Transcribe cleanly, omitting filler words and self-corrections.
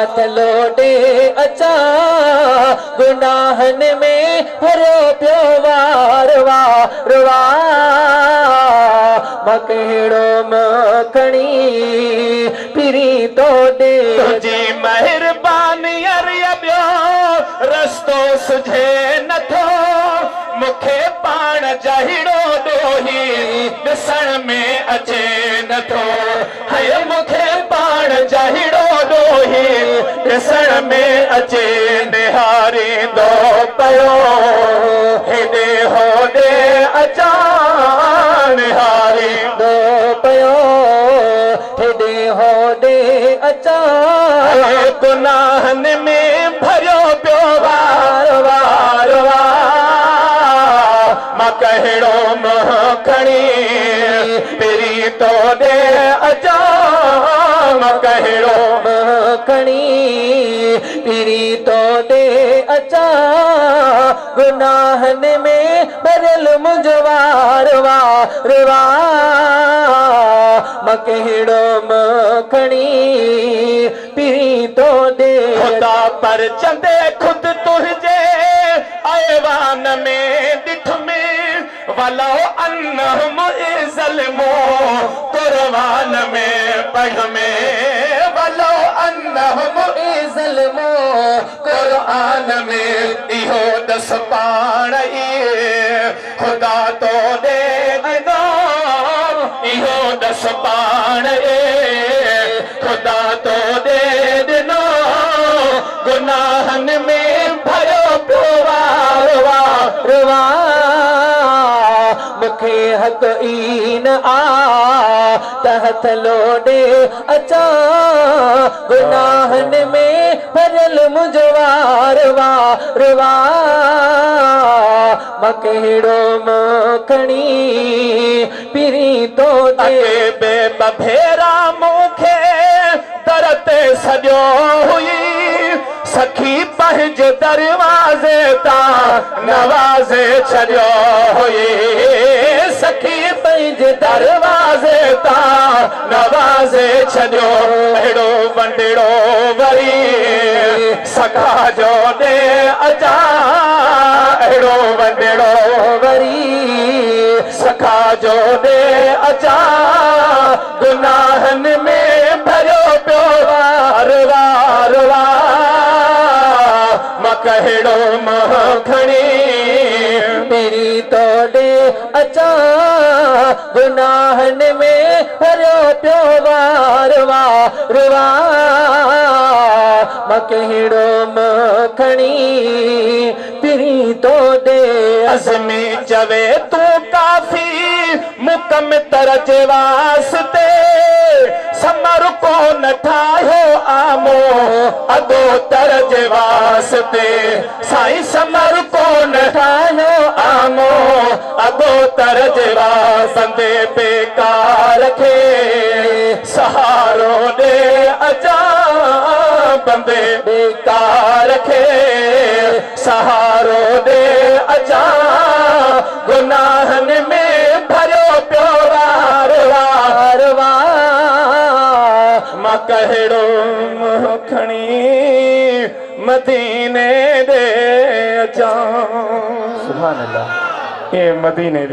हथ लोडे अचा गुनाहन में भरो पियो वार वार मां कहिड़ो मखणी पिरी तो दे तुझी मेहरबानी अरिया ॿियो रस्तो सुझे नथो मूंखे पाण जहिड़ो ॾोही ॾिसण में अचे नथो हाय मूंखे पाण जहिड़ो ॾोही ॾिसण में अचे निहारींदो पियो हेॾे होॾे अचा निहारींदो पियो हेॾे होॾे अचा गुनाहन में भरियो पियो वार वार मां कहिड़ो मखणी पिरी तो ॾे अचा मां कहिड़ो मखणी पिरी तो ॾे अचा गुनाहन में भरियल मुंहिंजो वार वार मां कहिड़ो मखणी पिरी तो ॾे खुदा पर चंदे खुद तुझे ऐवान में ॾिठ में वलो अन्नहुम ज़ल्मो कुरबान में पढ़ में वलो अन्नहुम ज़ल्मो कुरान में इहो दस पाण खुदा तो दे ॾिनो इहो दस पाण खुदा तो दे ॾिनो गुनाहन में भरियो पियो वार वार मूंखे हक़ ई न आ त हथ लोडे अचा गुनाहन में भरियल मुंहिंजो वार वार मां कहिड़ो मखणी पिरी तो दे बेबेरा मूंखे दर ते सॼो हुई सखी पंहिंजे दरवाज़े तां नवाज़े छॾियो हुई सखी पंहिंजे दरवाज़े तां नवाज़े छॾियो अहिड़ो वंडिड़ो वरी सखा जो ॾे अचा अहिड़ो वंडिड़ो वरी सखा जो ॾे अचा गुनाहन में भरियो पियो वार वार मां कहिड़ो मखणी पिरी तो ॾे अचा गुनाहन में भरियो पियो वार वार मां कहिड़ो मखणी पिरी तो ॾे अज़मी चवे तूं काफ़ी मुकम तरजे वास्ते समर को न ठाहियो आमो अगो तरजे वास्ते साईं समर को न ठाहियो आमो अगो तरजे वास्ते बेकार खे सहारो ॾे अचा बंदे बेकार खे सहारो ॾे अचा गुनाहन में भरियो पियो वार वार मां कहिड़ो मखणी मदीने दे अचा सुभान अल्लाह ये मदीने